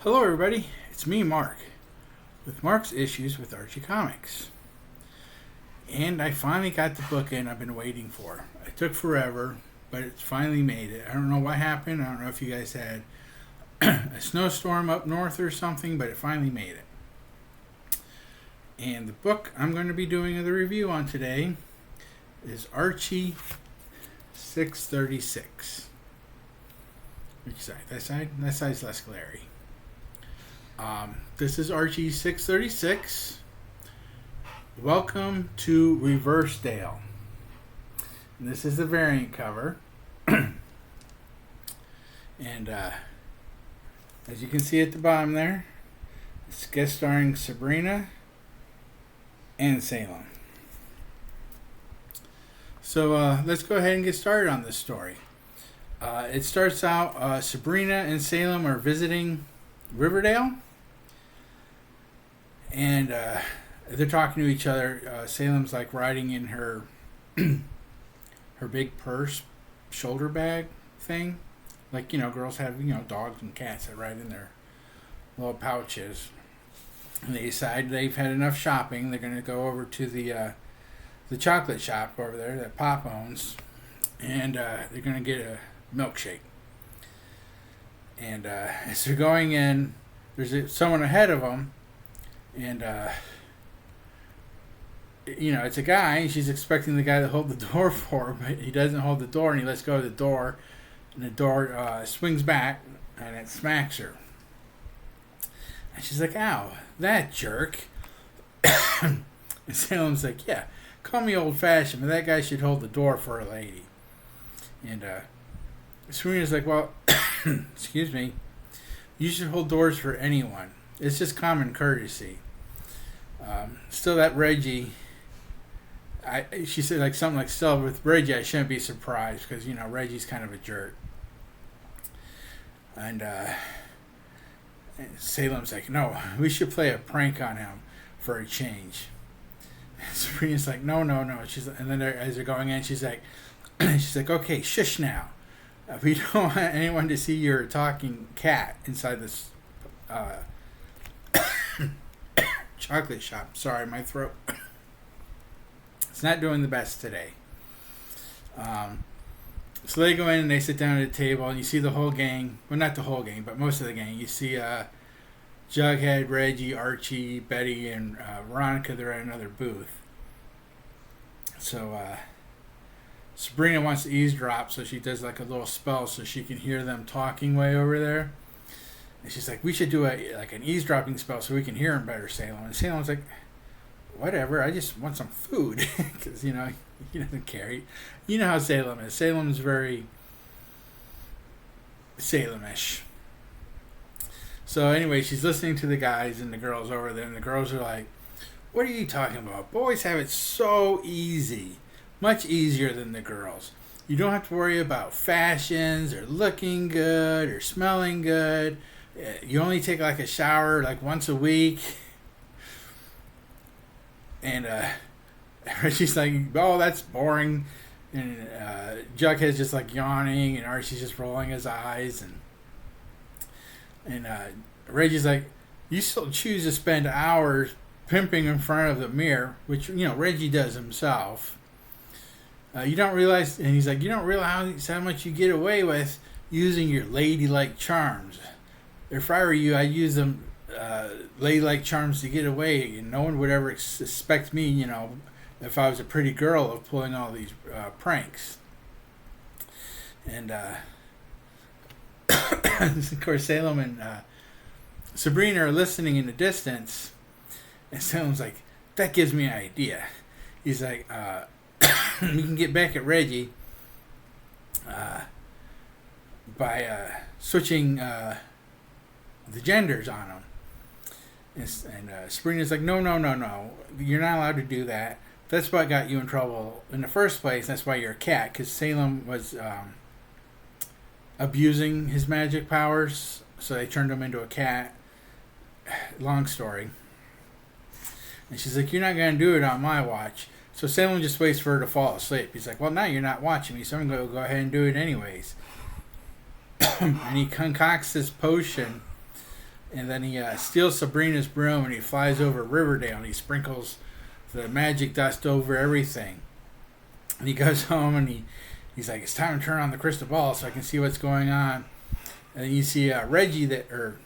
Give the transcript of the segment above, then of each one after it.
Hello, everybody. It's me, Mark, with Mark's Issues with Archie Comics. And I finally got the book in I've been waiting for. It took forever, but it's finally made it. I don't know what happened. I don't know if you guys had a snowstorm up north or something, but it finally made it. And the book I'm going to be doing the review on today is Archie 636. Which side? That side? That side's less glary. This is Archie 636. Welcome to Reversedale. And this is the variant cover. And as you can see at the bottom there, it's guest starring Sabrina and Salem. So let's go ahead and get started on this story. It starts out, Sabrina and Salem are visiting Riverdale. And they're talking to each other. Salem's like riding in her her big purse shoulder bag thing. Like, girls have, dogs and cats that ride in their little pouches. And they decide they've had enough shopping. They're going to go over to the chocolate shop over there that Pop owns. And they're going to get a milkshake. And as they're going in, there's someone ahead of them. And, it's a guy, and she's expecting the guy to hold the door for her, but he doesn't hold the door, and he lets go of the door, and the door swings back, and it smacks her. And she's like, ow, that jerk. And Salem's like, yeah, call me old-fashioned, but that guy should hold the door for a lady. And Serena's like, well, excuse me, you should hold doors for anyone. It's just common courtesy. Still, that Reggie, she said like something like, still with Reggie, I shouldn't be surprised because, Reggie's kind of a jerk. And Salem's like, no, we should play a prank on him for a change. And Sabrina's like, no. And then as they're going in, she's like, okay, shush now. We don't want anyone to see your talking cat inside this chocolate shop. Sorry, my throat. It's not doing the best today. So they go in and they sit down at a table, and you see the whole gang. Well, not the whole gang, but most of the gang. You see Jughead, Reggie, Archie, Betty, and Veronica. They're at another booth. So Sabrina wants to eavesdrop, so she does like a little spell so she can hear them talking way over there. And she's like, we should do an eavesdropping spell so we can hear him better, Salem. And Salem's like, whatever, I just want some food. Because, he doesn't care. You know how Salem is. Salem's very Salem-ish. So anyway, she's listening to the guys and the girls over there. And the girls are like, what are you talking about? Boys have it so easy. Much easier than the girls. You don't have to worry about fashions or looking good or smelling good. You only take like a shower like once a week. And Reggie's like, oh, that's boring. And Jughead's just like yawning, and Archie's just rolling his eyes. And Reggie's like, you still choose to spend hours pimping in front of the mirror, which, Reggie does himself. You don't realize, and he's like, you don't realize how much you get away with using your ladylike charms. If I were you, I'd use them ladylike charms to get away, and no one would ever suspect me, if I was a pretty girl, of pulling all these pranks. And of course, Salem and Sabrina are listening in the distance, and Salem's like, that gives me an idea. He's like, we can get back at Reggie by switching the genders on him. And Sabrina's like, no. You're not allowed to do that. That's what got you in trouble in the first place. That's why you're a cat, because Salem was abusing his magic powers, so they turned him into a cat. Long story. And she's like, you're not going to do it on my watch. So Salem just waits for her to fall asleep. He's like, well, now you're not watching me, so I'm going to go ahead and do it anyways. And he concocts this potion And then he steals Sabrina's broom and he flies over Riverdale and he sprinkles the magic dust over everything. And he goes home and he's like, it's time to turn on the crystal ball so I can see what's going on. And then you see Reggie,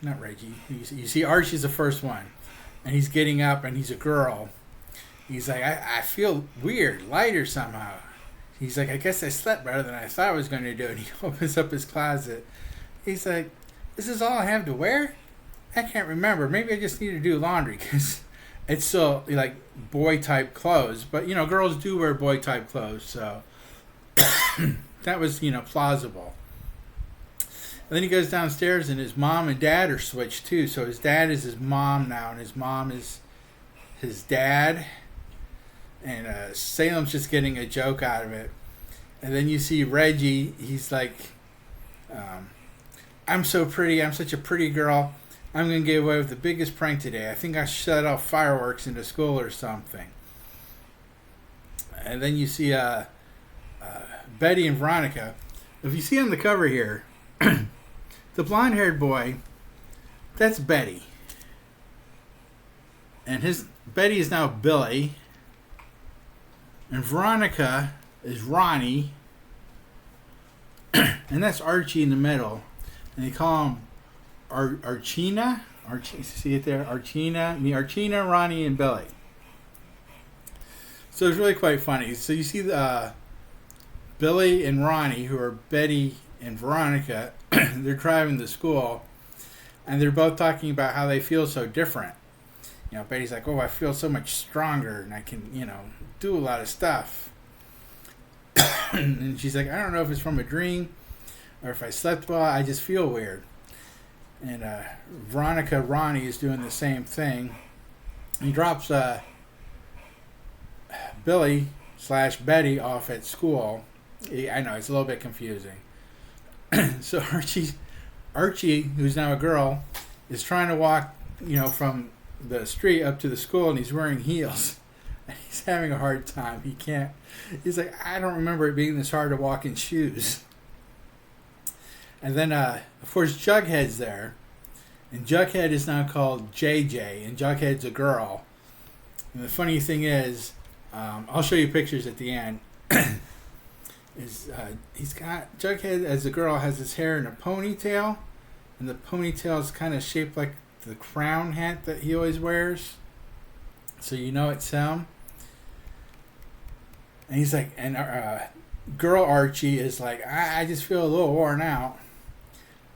not Reggie, you see Archie's the first one. And he's getting up and he's a girl. He's like, I feel weird, lighter somehow. He's like, I guess I slept better than I thought I was going to do. And he opens up his closet. He's like, this is all I have to wear? I can't remember. Maybe I just need to do laundry because it's still like boy type clothes. But, girls do wear boy type clothes. So that was, plausible. And then he goes downstairs and his mom and dad are switched too. So his dad is his mom now and his mom is his dad. And Salem's just getting a joke out of it. And then you see Reggie. He's like, I'm so pretty. I'm such a pretty girl. I'm going to get away with the biggest prank today. I think I shut off fireworks into school or something. And then you see Betty and Veronica. If you see on the cover here, the blonde-haired boy, that's Betty. And Betty is now Billy. And Veronica is Ronnie. And that's Archie in the middle. And they call him Archina. See it there? Archina, Ronnie, and Billy. So it's really quite funny. So you see Billy and Ronnie, who are Betty and Veronica, they're driving to school, and they're both talking about how they feel so different. Betty's like, oh, I feel so much stronger, and I can, do a lot of stuff. And she's like, I don't know if it's from a dream or if I slept well, I just feel weird. And Veronica, Ronnie is doing the same thing. He drops Billy/Betty off at school. I know, it's a little bit confusing. So Archie, who's now a girl, is trying to walk, from the street up to the school, and he's wearing heels. And he's having a hard time. He can't. He's like, I don't remember it being this hard to walk in shoes. And then, of course, Jughead's there. And Jughead is now called JJ, and Jughead's a girl. And the funny thing is, I'll show you pictures at the end. He's got Jughead as a girl has his hair in a ponytail, and the ponytail is kind of shaped like the crown hat that he always wears, so it's him. And he's like, and girl Archie is like, I just feel a little worn out.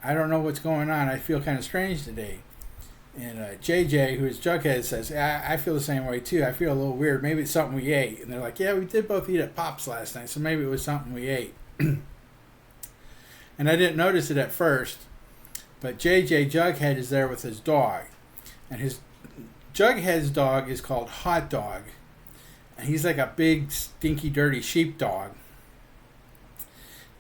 I don't know what's going on. I feel kind of strange today. And JJ, who is Jughead, says, I feel the same way too. I feel a little weird. Maybe it's something we ate. And they're like, yeah, we did both eat at Pop's last night, so maybe it was something we ate. And I didn't notice it at first, but JJ Jughead is there with his dog. And Jughead's dog is called Hot Dog. And he's like a big, stinky, dirty sheepdog.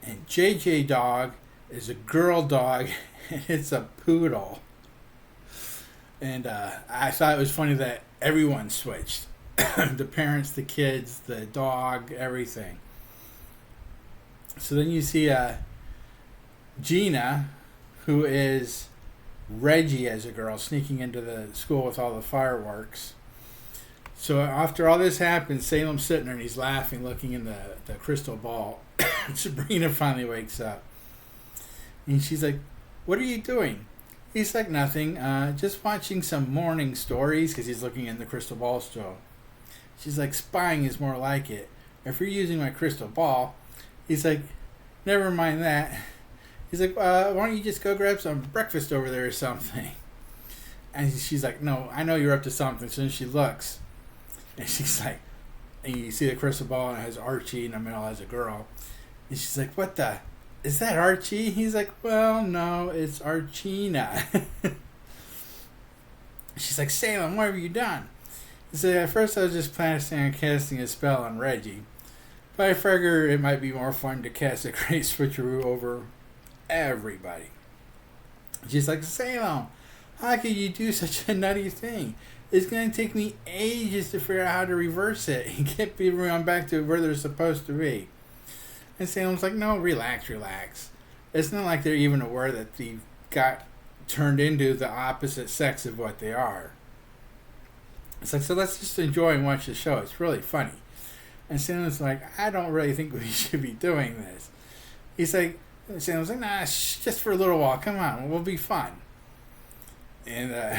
And JJ dog is a girl dog, and it's a poodle. And I thought it was funny that everyone switched. The parents, the kids, the dog, everything. So then you see Gina, who is Reggie as a girl, sneaking into the school with all the fireworks. So after all this happens, Salem's sitting there and he's laughing, looking in the crystal ball. Sabrina finally wakes up. And she's like, what are you doing? He's like, nothing, just watching some morning stories, because he's looking in the crystal ball still. She's like, spying is more like it. If you're using my crystal ball, he's like, never mind that. He's like, why don't you just go grab some breakfast over there or something? And she's like, no, I know you're up to something. So then she looks, and she's like, and you see the crystal ball, and it has Archie in the middle as a girl. And she's like, what the? Is that Archie? He's like, well, no, it's Archina. She's like, Salem, what have you done? He said, at first I was just planning on casting a spell on Reggie, but I figure it might be more fun to cast a great switcheroo over everybody. She's like, Salem, how could you do such a nutty thing? It's going to take me ages to figure out how to reverse it and get people on back to where they're supposed to be. And Salem's like, no, relax. It's not like they're even aware that they've got turned into the opposite sex of what they are. It's like, so let's just enjoy and watch the show. It's really funny. And Salem's like, I don't really think we should be doing this. He's like, Salem's like, nah, just for a little while. Come on, we'll be fun. And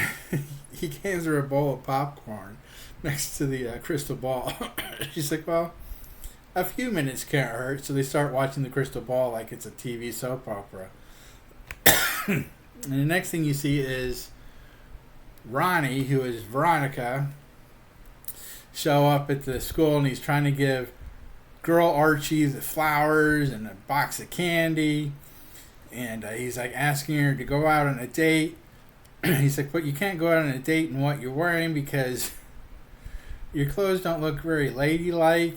he hands her a bowl of popcorn next to the crystal ball. She's like, well, a few minutes can't hurt. So they start watching the crystal ball like it's a TV soap opera. And the next thing you see is Ronnie, who is Veronica, show up at the school, and he's trying to give girl Archie the flowers and a box of candy. And he's like asking her to go out on a date. He's like, but you can't go out on a date in what you're wearing because your clothes don't look very ladylike.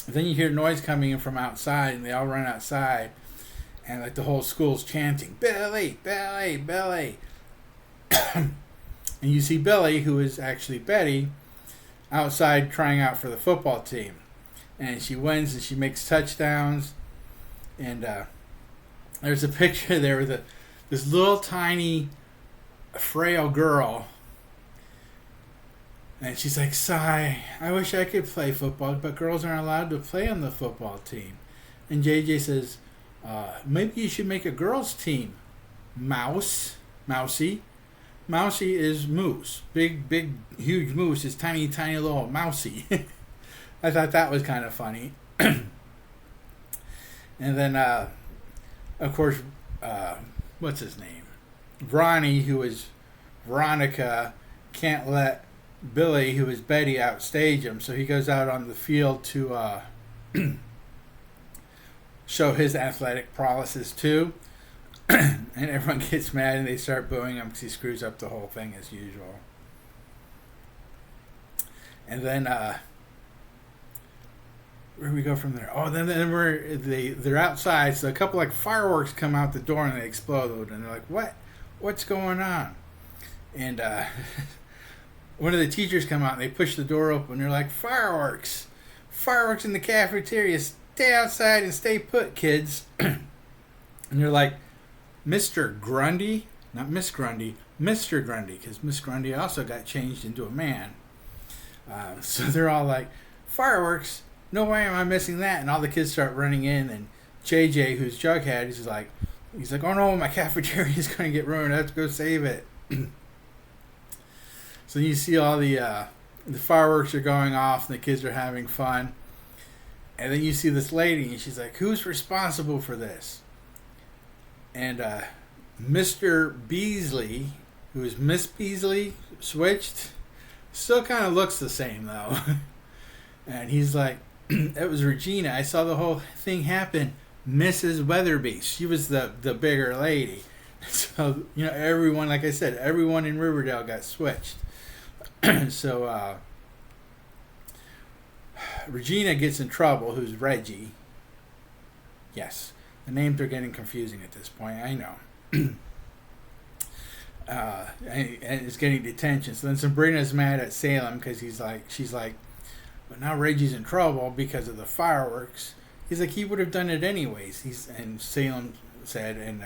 Then you hear noise coming in from outside, and they all run outside, and like the whole school's chanting, Billy, Billy, Billy. And you see Billy, who is actually Betty, outside trying out for the football team. And she wins, and she makes touchdowns. And there's a picture there with this little tiny frail girl, and she's like, sigh, I wish I could play football, but girls aren't allowed to play on the football team. And JJ says, maybe you should make a girls team. Mousy is Moose. Big, huge Moose is tiny little Mousy. I thought that was kind of funny. And then of course, what's his name? Ronnie, who is Veronica, can't let Billy, who is Betty, outstage him. So he goes out on the field to show his athletic prowesses too. And everyone gets mad and they start booing him because he screws up the whole thing as usual. And then where do we go from there? Oh, then they're outside, so a couple like fireworks come out the door and they explode, and they're like, what's going on? And one of the teachers come out and they push the door open. They're like, fireworks in the cafeteria. Stay outside and stay put, kids. And they're like, Mr. Grundy, not Miss Grundy, Mr. Grundy, because Miss Grundy also got changed into a man. So they're all like, fireworks. No way am I missing that. And all the kids start running in, and JJ, who's Jughead, he's like, oh no, my cafeteria is going to get ruined. I have to go save it. So you see all the fireworks are going off, and the kids are having fun. And then you see this lady, and she's like, who's responsible for this? And Mr. Beasley, who is Miss Beasley, switched. Still kind of looks the same, though. And he's like, it was Regina. I saw the whole thing happen. Mrs. Weatherby. She was the bigger lady. So, everyone, like I said, everyone in Riverdale got switched. So, Regina gets in trouble, who's Reggie. Yes, the names are getting confusing at this point, I know. And is getting detention. So then Sabrina's mad at Salem because she's like, but now Reggie's in trouble because of the fireworks. He's like, he would have done it anyways. And Salem said, and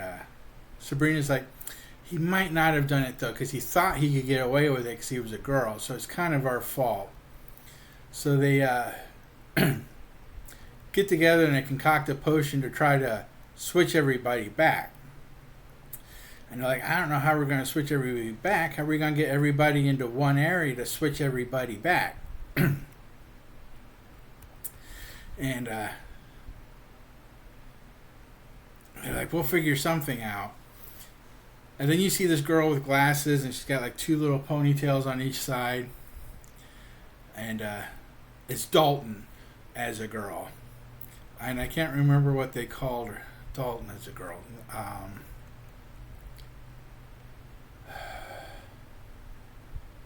Sabrina's like, he might not have done it though because he thought he could get away with it because he was a girl. So it's kind of our fault. So they get together and they concoct a potion to try to switch everybody back. And they're like, I don't know how we're going to switch everybody back. How are we going to get everybody into one area to switch everybody back? And they're like, we'll figure something out. And then you see this girl with glasses, and she's got like two little ponytails on each side. And it's Dalton as a girl. And I can't remember what they called her. Dalton as a girl.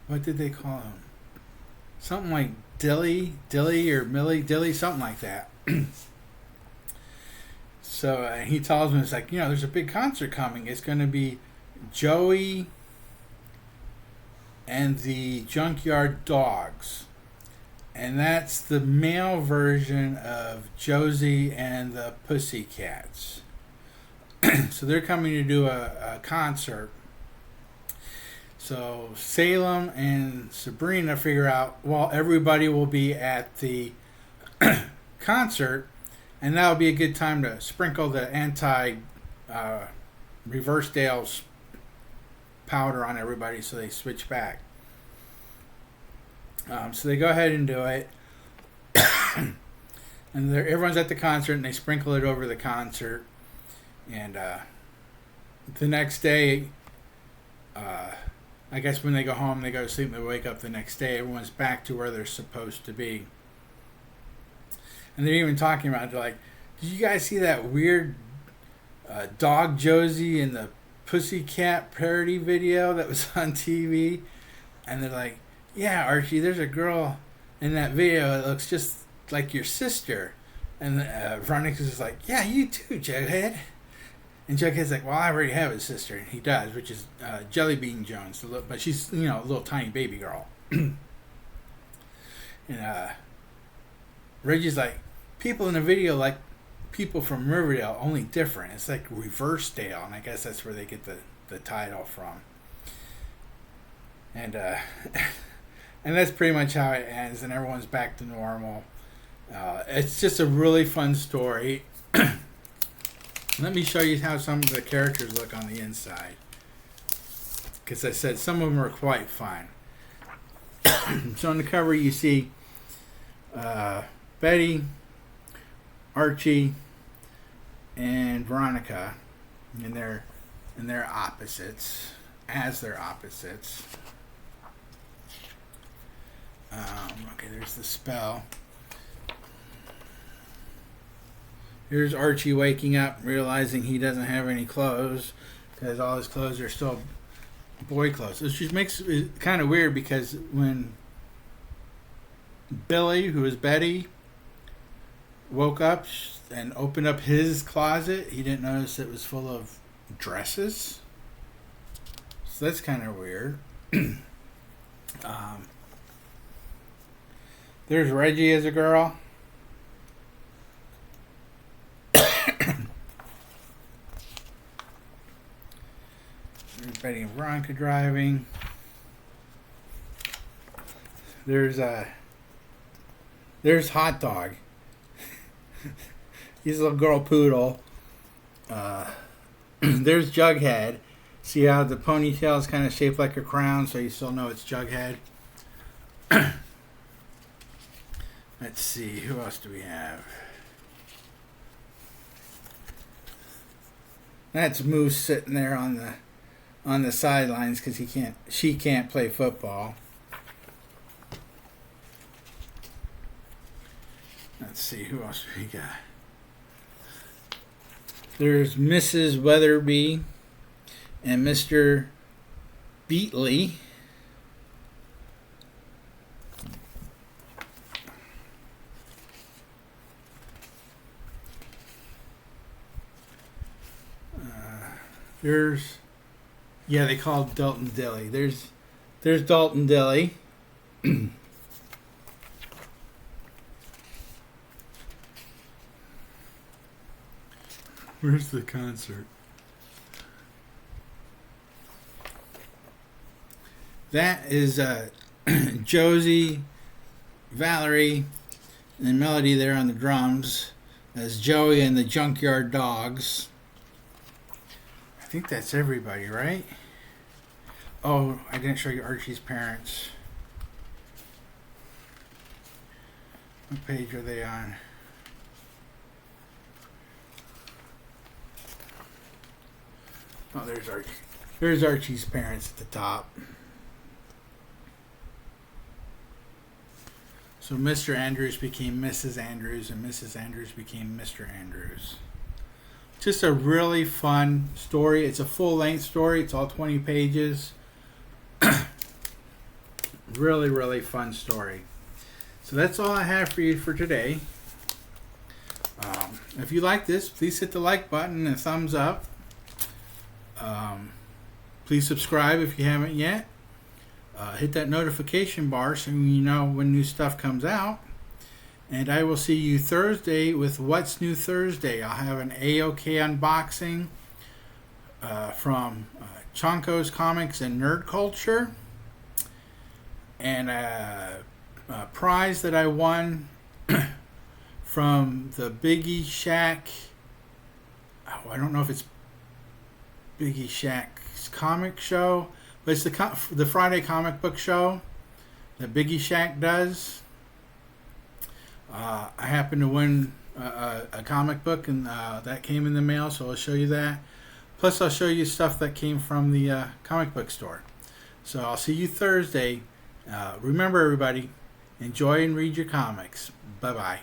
What did they call him? Something like Dilly or Millie Dilly, something like that. So he tells me, it's like, there's a big concert coming. It's going to be Joey and the Junkyard Dogs. And that's the male version of Josie and the Pussycats. So they're coming to do a concert. So Salem and Sabrina figure out, well, everybody will be at the concert, and that'll be a good time to sprinkle the Reversedale powder on everybody, so they switch back. So they go ahead and do it, and everyone's at the concert, and they sprinkle it over the concert. And the next day, I guess when they go home, they go to sleep, and they wake up the next day, everyone's back to where they're supposed to be. And they're even talking about it. They're like, did you guys see that weird Dog Josie and the Pussycat parody video that was on TV? And they're like, yeah, Archie, there's a girl in that video that looks just like your sister. And Veronica's just like, yeah, you too, Jughead. And Jughead's like, well, I already have a sister. And he does, which is Jelly Bean Jones. But she's, a little tiny baby girl. And Reggie's like, people in the video like people from Riverdale, only different. It's like Reversedale, and I guess that's where they get the title from. And and that's pretty much how it ends, and everyone's back to normal. It's just a really fun story. Let me show you how some of the characters look on the inside, because I said some of them are quite fun. So on the cover you see Betty, Archie, and Veronica, and they're opposites, as they're opposites. Okay, there's the spell. Here's Archie waking up, realizing he doesn't have any clothes, because all his clothes are still boy clothes. Which just makes it kind of weird, because when Billy, who is Betty, woke up and opened up his closet, he didn't notice it was full of dresses. So that's kind of weird. There's Reggie as a girl. There's Betty and Veronica driving. There's Hot Dog. He's a little girl poodle. There's Jughead. See how the ponytail is kind of shaped like a crown, so you still know it's Jughead. Let's see, who else do we have? That's Moose sitting there on the sidelines because she can't play football. Let's see, who else we got? There's Mrs. Weatherby and Mr. Beatley. They call it Dalton Dilly. There's Dalton Dilly. Where's the concert? That is Josie, Valerie, and Melody there on the drums as Joey and the Junkyard Dogs. I think that's everybody, right? Oh, I didn't show you Archie's parents. What page are they on? Oh, there's Archie. There's Archie's parents at the top. So Mr. Andrews became Mrs. Andrews, and Mrs. Andrews became Mr. Andrews. Just a really fun story. It's a full-length story. It's all 20 pages. Really, really fun story. So that's all I have for you for today. If you like this, please hit the like button and a thumbs up. Please subscribe if you haven't yet. Hit that notification bar so you know when new stuff comes out. And I will see you Thursday with What's New Thursday. I'll have an A-OK unboxing. from Chonko's Comics and Nerd Culture, and a prize that I won from the Biggie Shack. Oh, I don't know if it's Biggie Shack's comic show, but it's the Friday comic book show that Biggie Shack does. I happened to win a comic book, and that came in the mail, so I'll show you that. Plus, I'll show you stuff that came from the comic book store. So I'll see you Thursday. Remember, everybody, enjoy and read your comics. Bye-bye.